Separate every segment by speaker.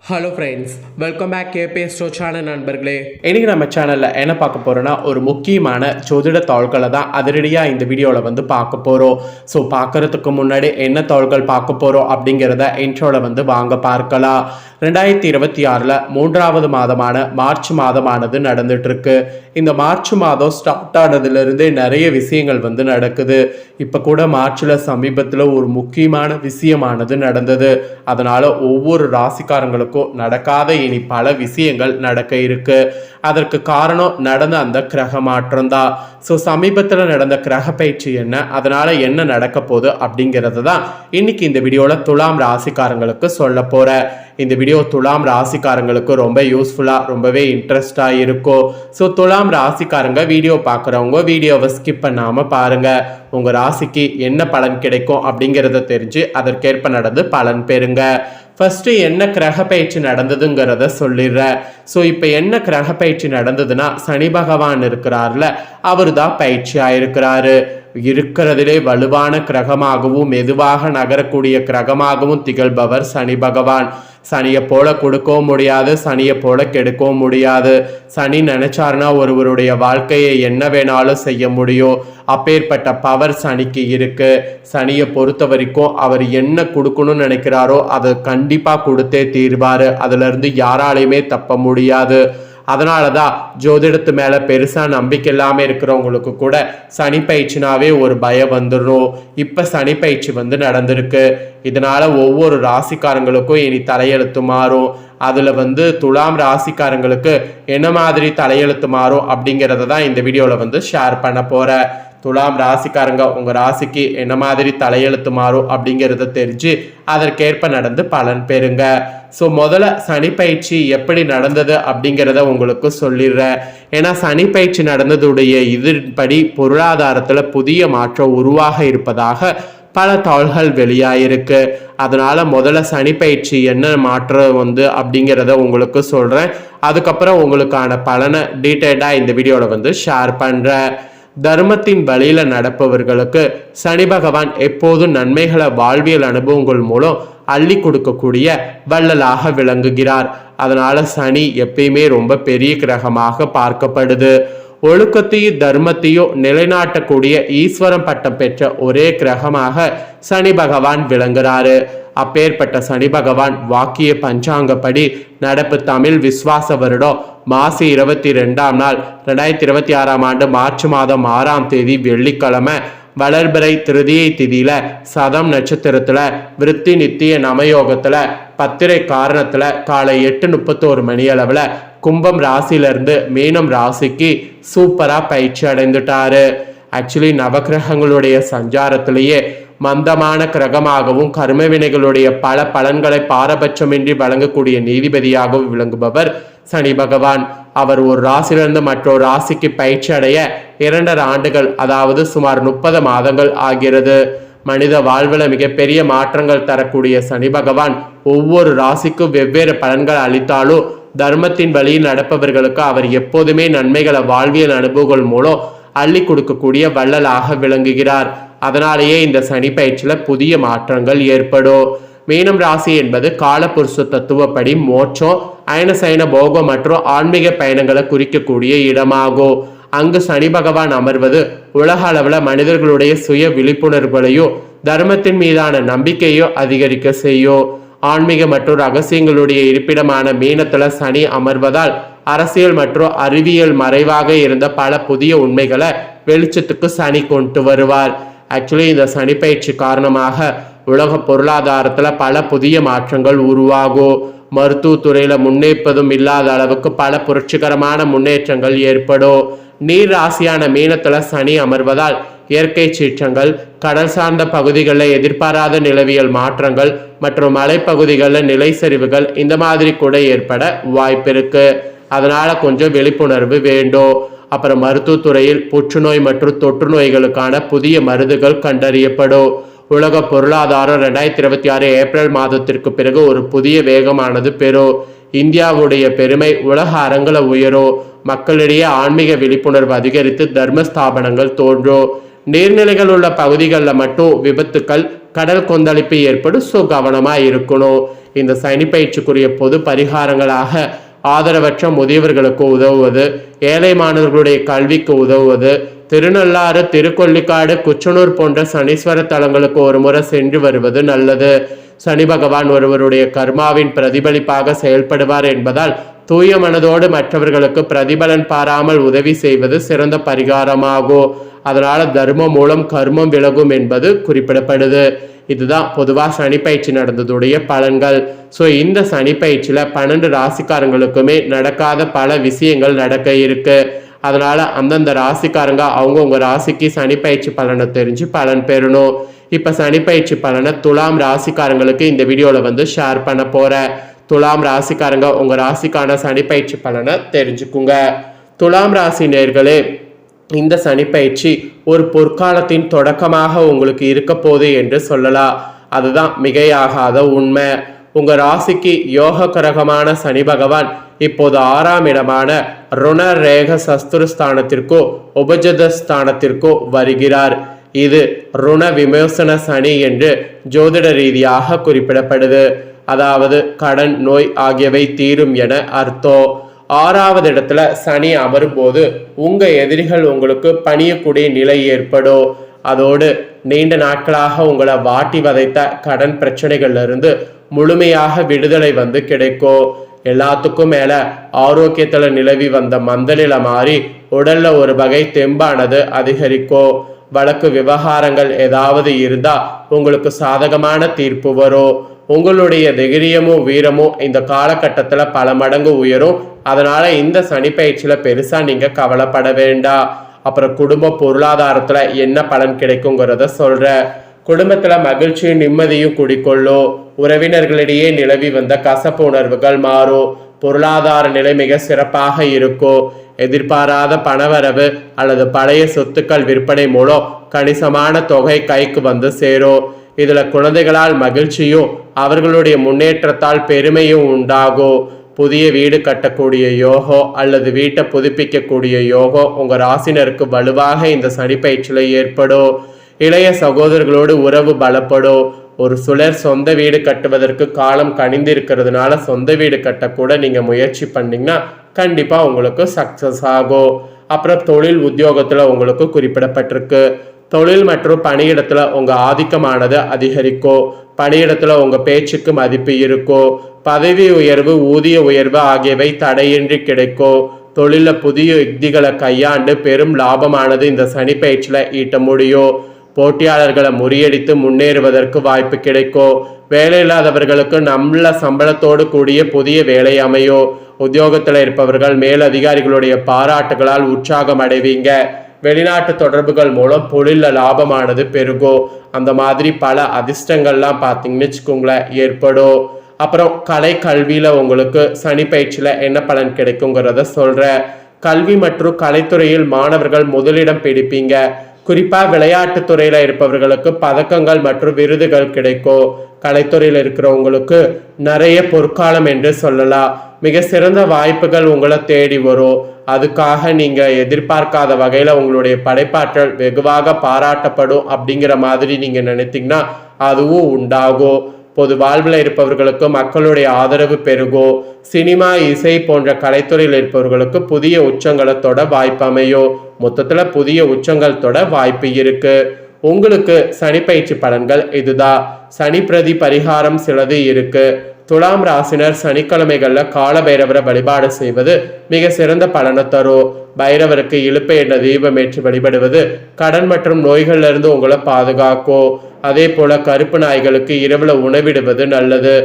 Speaker 1: Hello friends, welcome back KBS show channel நண்பர்களே. இன்றைக்கி நம்ம சேனலில் என்ன பார்க்க போகிறோன்னா, ஒரு முக்கியமான ஜோதிட தாள்களை தான் அதிரடியாக இந்த வீடியோவில் பார்க்க போகிறோம். ஸோ பார்க்குறதுக்கு முன்னாடி என்ன தாள்கள் பார்க்க போகிறோம் அப்படிங்கிறத இன்ட்ரோவில் வாங்க பார்க்கலாம். 2026 3வது மாதமான மார்ச் மாதமானது நடந்துட்டுருக்கு. இந்த மார்ச் மாதம் ஸ்டார்ட் ஆனதுலேருந்தே நிறைய விஷயங்கள் நடக்குது. இப்போ கூட மார்ச்சில் சமீபத்தில் ஒரு முக்கியமான விஷயமானது நடந்தது. அதனால் ஒவ்வொரு ராசிக்காரங்களுக்கும் நடக்காத இனி பல விஷயங்கள் நடக்க இருக்கு. அதற்கு காரணம் நடந்த அந்த கிரக மாற்றம் தான். ஸோ சமீபத்தில் நடந்த கிரக பயிற்சி என்ன, அதனால என்ன நடக்க போகுது அப்படிங்கிறது தான் இன்னைக்கு இந்த வீடியோவில் துலாம் ராசிக்காரங்களுக்கு சொல்ல போகிறேன். இந்த வீடியோ துலாம் ராசிக்காரங்களுக்கு ரொம்ப யூஸ்ஃபுல்லாக ரொம்பவே இன்ட்ரெஸ்டாக இருக்கும். ஸோ துலாம் ராசிக்காரங்க வீடியோ பார்க்குறவங்க வீடியோவை ஸ்கிப் பண்ணாமல் பாருங்கள். உங்கள் ராசிக்கு என்ன பலன் கிடைக்கும் அப்படிங்கிறத தெரிஞ்சு அதற்கேற்ப நடந்து பலன் பெறுங்க. ஃபர்ஸ்ட் என்ன கிரக பயிற்சி நடந்ததுங்கிறத சொல்லிடுறேன். ஸோ இப்போ என்ன கிரக பயிற்சி நடந்ததுன்னா, சனி பகவான் இருக்கிறார்ல, அவர் தான் பயிற்சி ஆயிருக்கிறாரு. இருக்கிறதிலே வலுவான கிரகமாகவும் மெதுவாக நகரக்கூடிய கிரகமாகவும் திகழ்பவர் சனி பகவான். சனியை போல கொடுக்கவும் முடியாது, சனியை போல கெடுக்கவும் முடியாது. சனி நினைச்சாருன்னா ஒருவருடைய வாழ்க்கையை என்ன வேணாலும் செய்ய முடியும். அப்பேற்பட்ட பவர் சனிக்கு இருக்கு. சனியை பொறுத்த வரைக்கும் அவர் என்ன கொடுக்கணும்னு நினைக்கிறாரோ அதை கண்டிப்பா கொடுத்தே தீர்வாரு. அதுல இருந்து யாராலையுமே தப்ப முடியாது. அதனால தான் ஜோதிடத்து மேலே பெருசாக நம்பிக்கை இல்லாமல் இருக்கிறவங்களுக்கு கூட சனி பயிற்சினாவே ஒரு பயம் வந்துடும். இப்போ சனி பயிற்சி நடந்திருக்கு. இதனால் ஒவ்வொரு ராசிக்காரங்களுக்கும் இனி தலையெழுத்து மாறும். அதில் துலாம் ராசிக்காரங்களுக்கு என்ன மாதிரி தலையெழுத்து மாறும் அப்படிங்கிறத தான் இந்த வீடியோவில் ஷேர் பண்ண போகிறேன். துலாம் ராசிக்காரங்க உங்கள் ராசிக்கு என்ன மாதிரி தலையெழுத்து மாறும் அப்படிங்கிறத தெரிஞ்சு அதற்கேற்ப நடந்து பலன் பெறுங்க. ஸோ முதல்ல சனி பயிற்சி எப்படி நடந்தது அப்படிங்கிறத உங்களுக்கு சொல்லிடுறேன். ஏன்னா சனி பயிற்சி நடந்ததுடைய இதன்படி பொருளாதாரத்தில் புதிய மாற்றம் உருவாக இருப்பதாக பல தாள்கள் வெளியாயிருக்கு. அதனால முதல்ல சனி பயிற்சி என்ன மாற்றம் அப்படிங்கிறத உங்களுக்கு சொல்கிறேன். அதுக்கப்புறம் உங்களுக்கான பலனை டீட்டெயிலாக இந்த வீடியோவில் ஷேர் பண்ணுறேன். தர்மத்தின் வழியில நடப்பவர்களுக்கு சனி பகவான் எப்போதும் நன்மைகளை வாழ்வியல் அனுபவங்கள் மூலம் அள்ளி கொடுக்கக்கூடிய வள்ளலாக விளங்குகிறார். அதனால சனி எப்பயுமே ரொம்ப பெரிய கிரகமாக பார்க்கப்படுது. ஒழுக்கத்தையும் தர்மத்தையும் நிலைநாட்டக்கூடிய ஈஸ்வரம் பட்டம் பெற்ற ஒரே கிரகமாக சனி பகவான் விளங்குறாரு. அப்பேற்பட்ட சனி பகவான் வாக்கிய பஞ்சாங்கப்படி நடப்பு தமிழ் விஸ்வாச வருடம் மாசி 22ஆம் நாள் 2026ஆம் ஆண்டு மார்ச் மாதம் 6ஆம் தேதி வெள்ளிக்கிழமை வளர்பிறை திருதியை திதியில சதம் நட்சத்திரத்துல விருத்தி நித்திய நமயோகத்துல பத்திரை காரணத்துல காலை 8:31 மணி அளவுல கும்பம் ராசியிலிருந்து மீனம் ராசிக்கு சூப்பரா பயிற்சி அடைந்துட்டாரு. ஆக்சுவலி நவகிரகங்களுடைய சஞ்சாரத்திலேயே மந்தமான கிரகமாகவும் கர்ம வினைகளுடைய பல பலன்களை பாரபட்சமின்றி வழங்கக்கூடிய நீதிபதியாகவும் விளங்குபவர் சனி பகவான். அவர் ஒரு ராசியிலிருந்து மற்றொரு ராசிக்கு பயிற்சி அடைய 2.5 ஆண்டுகள், அதாவது சுமார் 30 மாதங்கள் ஆகிறது. மனித வாழ்வில் மிகப்பெரிய மாற்றங்கள் தரக்கூடிய சனி பகவான் ஒவ்வொரு ராசிக்கும் வெவ்வேறு பலன்கள் அளித்தாலும் தர்மத்தின் வழியில் நடப்பவர்களுக்கு அவர் எப்போதுமே நன்மைகளை வாழ்வியல் அனுபவங்கள் மூலம் அள்ளி கொடுக்கக்கூடிய வள்ளலாக விளங்குகிறார். அதனாலேயே இந்த சனி பயிற்சியில புதிய மாற்றங்கள் ஏற்படும். மீனம் ராசி என்பது காலபுருஷ தத்துவப்படி மோட்சம், அயனசயன போகம் மற்றும் ஆன்மீக பயணங்களை குறிக்கக்கூடிய இடமாகும். அங்கு சனி பகவான் அமர்வது உலக அளவுல மனிதர்களுடைய சுய விழிப்புணர்வுகளையும் தர்மத்தின் மீதான நம்பிக்கையோ அதிகரிக்க செய்யும். ஆன்மீக மற்றும் ரகசியங்களுடைய இருப்பிடமான மீனத்துல சனி அமர்வதால் அரசியல் மற்றும் அறிவியல் மறைவாக இருந்த பல புதிய உண்மைகளை வெளிச்சத்துக்கு சனி கொண்டு வருவார். ஆக்சுவலி இந்த சனி பயிற்சி காரணமாக உலக பொருளாதாரத்துல பல புதிய மாற்றங்கள் உருவாகும். மருத்துவத்துறையில முன்னேற்பதும் இல்லாத அளவுக்கு பல புரட்சிகரமான முன்னேற்றங்கள் ஏற்படும். நீர் ராசியான மீனத்துல சனி அமர்வதால் இயற்கை சீற்றங்கள், கடல் சார்ந்த பகுதிகளில் எதிர்பாராத நிலவியல் மாற்றங்கள் மற்றும் மலைப்பகுதிகளில் நிலை சரிவுகள் இந்த மாதிரி கூட ஏற்பட வாய்ப்பு இருக்கு. அதனால கொஞ்சம் விழிப்புணர்வு வேண்டும். அப்புறம் மருத்துவத்துறையில் புற்றுநோய் மற்றும் தொற்று நோய்களுக்கான புதிய மருந்துகள் கண்டறியப்படும். உலக பொருளாதாரம் 2026 ஏப்ரல் மாதத்திற்கு பிறகு ஒரு புதிய வேகமானது பெறும். இந்தியாவுடைய பெருமை உலக அரங்கில் உயரும். மக்களிடையே ஆன்மீக விழிப்புணர்வு அதிகரித்து தர்ம ஸ்தாபனங்கள் தோன்றும். நீர்நிலைகள் உள்ள பகுதிகளில் மட்டும் விபத்துக்கள், கடல் கொந்தளிப்பு ஏற்படும். ஸோ கவனமாக இருக்கணும். இந்த சனி பயிற்சிக்குரிய பொது பரிகாரங்களாக ஆதரவற்ற முதியவர்களுக்கு உதவுவது, ஏழை மாணவர்களுடைய கல்விக்கு உதவுவது, திருநள்ளாறு, திருக்கொள்ளிக்காடு, குச்சனூர் போன்ற சனீஸ்வர தலங்களுக்கு ஒரு முறை சென்று வருவது நல்லது. சனி பகவான் ஒருவருடைய கர்மாவின் பிரதிபலிப்பாக செயல்படுவார் என்பதால் தூய மனதோடு மற்றவர்களுக்கு பிரதிபலன் பாராமல் உதவி செய்வது சிறந்த பரிகாரமாகும். அதனால தர்மம் மூலம் கர்மம் விலகும் என்பது குறிப்பிடப்படுது. இதுதான் பொதுவாக சனி பயிற்சி நடந்ததுடைய பலன்கள். ஸோ இந்த சனி பயிற்சியில் 12 ராசிக்காரங்களுக்குமே நடக்காத பல விஷயங்கள் நடக்க இருக்கு. அதனால அந்தந்த ராசிக்காரங்க அவங்கவுங்க ராசிக்கு சனி பயிற்சி பலனை தெரிஞ்சு பலன் பெறணும். இப்போ சனி பயிற்சி பலனை துலாம் ராசிக்காரங்களுக்கு இந்த வீடியோவில் ஷேர் பண்ண போகிறேன். துலாம் ராசிக்காரங்க உங்கள் ராசிக்கான சனி பயிற்சி பலனை தெரிஞ்சுக்குங்க. துலாம் ராசி நேர்களே, இந்த சனி பயிற்சி ஒரு பொற்காலத்தின் தொடக்கமாக உங்களுக்கு இருக்க போகுது என்று சொல்லலாம். அதுதான் மிகையாகாத உண்மை. உங்கள் ராசிக்கு யோக கரகமான சனி பகவான் இப்போது 6ஆம் இடமான ருண ரேக சஸ்திரஸ்தானத்திற்கோ உபஜதஸ்தானத்திற்கோ வருகிறார். இது ருண விமோசன சனி என்று ஜோதிட ரீதியாக குறிப்பிடப்படுது. அதாவது கடன், நோய் ஆகியவை தீரும் என அர்த்தம். 6வது இடத்துல சனி அமரும் போது உங்க எதிரிகள் உங்களுக்கு பணியக்கூடிய நிலை ஏற்படும். அதோடு நீண்ட நாட்களாக உங்களை வாட்டி வதைத்த கடன் பிரச்சனைகள்ல இருந்து முழுமையாக விடுதலை கிடைக்கும். எல்லாத்துக்கும் மேல ஆரோக்கியத்துல நிலவி வந்த மந்தநிலை மாறி உடல்ல ஒரு வகை தெம்பானது அதிகரிக்கும். வழக்கு விவகாரங்கள் ஏதாவது இருந்தா உங்களுக்கு சாதகமான தீர்ப்பு வரும். உங்களுடைய தைரியமும் வீரமும் இந்த காலகட்டத்தில் பல மடங்கு உயரும். அதனால இந்த சனி பயிற்சியில பெருசா நீங்க கவலைப்பட வேண்டாம். அப்புறம் குடும்ப பொருளாதாரத்துல என்ன பலன் கிடைக்குங்கிறத சொல்ற. குடும்பத்துல மகிழ்ச்சியும் நிம்மதியும் குடிக்கொள்ளும். உறவினர்களிடையே நிலவி வந்த கசப்பு உணர்வுகள் மாறும். பொருளாதார நிலை மிக சிறப்பாக இருக்கும். எதிர்பாராத பணவரவு அல்லது பழைய சொத்துக்கள் விற்பனை மூலம் கணிசமான தொகை கைக்கு சேரும். இதுல குழந்தைகளால் மகிழ்ச்சியும் அவர்களுடைய முன்னேற்றத்தால் பெருமையும் உண்டாகும். புதிய வீடு கட்டக்கூடிய யோகம் அல்லது வீட்டை புதுப்பிக்கக்கூடிய யோகம் உங்க ராசினருக்கு வலுவாக இந்த சனி பயிற்சியில ஏற்படும். இளைய சகோதரர்களோடு உறவு பலப்படும். ஒரு சிலர் சொந்த வீடு கட்டுவதற்கு காலம் கனிந்திருக்கிறதுனால சொந்த வீடு கட்டக்கூட நீங்க முயற்சி பண்ணீங்கன்னா கண்டிப்பா உங்களுக்கு சக்சஸ் ஆகும். அப்புறம் தொழில் உத்தியோகத்துல உங்களுக்கு குறிப்பிடப்பட்டிருக்கு. தொழில் மற்றும் பணியிடத்துல உங்க ஆதிக்கமானது அதிகரிக்கும். பணியிடத்துல உங்க பேச்சுக்கு மதிப்பு இருக்கும். பதவி உயர்வு, ஊதிய உயர்வு ஆகியவை தடையின்றி கிடைக்கும். தொழில புதிய யுக்திகளை கையாண்டு பெரும் லாபமானது இந்த சனி பயிற்சியில ஈட்ட முடியும். போட்டியாளர்களை முறியடித்து முன்னேறுவதற்கு வாய்ப்பு கிடைக்கும். வேலை இல்லாதவர்களுக்கு நல்ல சம்பளத்தோடு கூடிய புதிய வேலை அமையும். உத்தியோகத்தில் இருப்பவர்கள் மேலதிகாரிகளுடைய பாராட்டுகளால் உற்சாகம் அடைவீங்க. வெளிநாட்டு தொடர்புகள் மூலம் தொழில லாபமானது பெருகும். அந்த மாதிரி பல அதிர்ஷ்டங்கள்லாம் பார்த்தீங்கன்னு வச்சுக்கோங்களேன் ஏற்படும். அப்புறம் கலை கல்வியில உங்களுக்கு சனி பயிற்சியில என்ன பலன் கிடைக்குங்கிறத சொல்ற. கல்வி மற்றும் கலைத்துறையில் மாணவர்கள் முதலிடம் பிடிப்பீங்க. குறிப்பா விளையாட்டு துறையில இருப்பவர்களுக்கு பதக்கங்கள் மற்றும் விருதுகள் கிடைக்கும். கலைத்துறையில் இருக்கிறவங்களுக்கு நிறைய பொற்காலம் என்று சொல்லலாம். மிக சிறந்த வாய்ப்புகள் உங்களை தேடி வரும். அதுக்காக நீங்க எதிர்பார்க்காத வகையில உங்களுடைய படைப்பாற்றல் வெகுவாக பாராட்டப்படும் அப்படிங்கிற மாதிரி நீங்க நினைத்தீங்கன்னா அதுவும் உண்டாகும். பொது வாழ்வில் இருப்பவர்களுக்கு மக்களுடைய ஆதரவு பெருகும். சினிமா, இசை போன்ற கலைத்துறையில் இருப்பவர்களுக்கு புதிய உச்சங்களை தொட வாய்ப்பு அமையும். மொத்தத்துல புதிய உச்சங்கள் தொட வாய்ப்பு இருக்கு. உங்களுக்கு சனி பயிற்சி பலன்கள் இதுதான். சனி பிரதி பரிகாரம் சிலது இருக்கு. துலாம் ராசினர் சனிக்கிழமைகள்ல கால பைரவரை வழிபாடு செய்வது மிக சிறந்த பலனை தரும். பைரவருக்கு இழுப்பை என்ற தீபம் ஏற்றி வழிபடுவது கடன் மற்றும் நோய்கள்ல இருந்து உங்களை பாதுகாக்கும். அதே போல கருப்பு நாய்களுக்கு இரவுல உணவிடுவது நல்லது.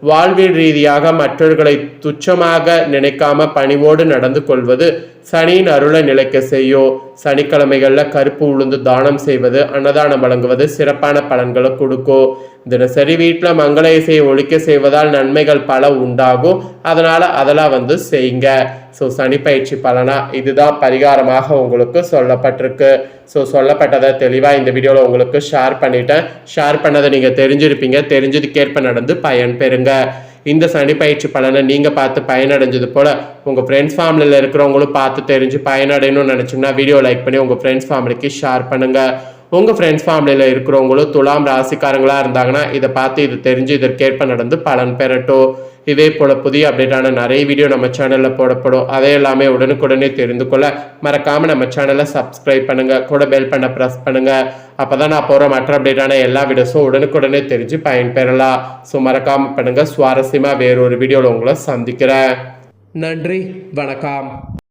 Speaker 1: வாழ்வியல் ரீதியாக மற்றவர்களை துச்சமாக நினைக்காம பணிவோடு நடந்து கொள்வது சனியின் அருளை நிலைக்க செய்யும். சனிக்கிழமைகள்ல கருப்பு உளுந்து தானம் செய்வது, அன்னதானம் வழங்குவது சிறப்பான பலன்களை கொடுக்கும். தினசரி வீட்டில் மங்கள இசையை ஒழிக்க செய்வதால் நன்மைகள் பல உண்டாகும். அதனால அதெல்லாம் செய்யுங்க. ஸோ சனி பயிற்சி பலனா இதுதான் பரிகாரமாக உங்களுக்கு சொல்லப்பட்டிருக்கு. ஸோ சொல்லப்பட்டதை தெளிவாக இந்த வீடியோவில் உங்களுக்கு ஷேர் பண்ணிட்டேன். ஷேர் பண்ணதை நீங்கள் தெரிஞ்சிருப்பீங்க. தெரிஞ்சதுக்கேற்ப நடந்து பயன் பெறுங்க. இந்த சனி பயிற்சி பலனை நீங்கள் பார்த்து பயனடைஞ்சது போல் உங்கள் ஃப்ரெண்ட்ஸ் ஃபேமிலியில் இருக்கிறவங்களும் பார்த்து தெரிஞ்சு பயனடையணும்னு நினச்சிங்கன்னா வீடியோ லைக் பண்ணி உங்கள் ஃப்ரெண்ட்ஸ் ஃபேமிலிக்கு ஷேர் பண்ணுங்கள். உங்கள் ஃப்ரெண்ட்ஸ் ஃபேமிலியில் இருக்கிறவங்களும் துலாம் ராசிக்காரங்களாக இருந்தாங்கன்னா இதை பார்த்து இது தெரிஞ்சு இதற்கேற்ப நடந்து பலன் பெறட்டும். இதே போல் புதிய அப்டேட்டான நிறைய வீடியோ நம்ம சேனலில் போடப்படும். அதே எல்லாமே உடனுக்குடனே தெரிந்து கொள்ள மறக்காமல் நம்ம சேனலை சப்ஸ்கிரைப் பண்ணுங்கள், கூட பெல் பண்ண ப்ரெஸ் பண்ணுங்கள். அப்போ தான் நான் போகிற மற்ற அப்டேட்டான எல்லா வீடியோஸும் உடனுக்குடனே தெரிஞ்சு பயன்பெறலாம். ஸோ மறக்காமல் பண்ணுங்கள். சுவாரஸ்யமாக வேறொரு வீடியோவில் உங்களை சந்திக்கிறேன். நன்றி, வணக்கம்.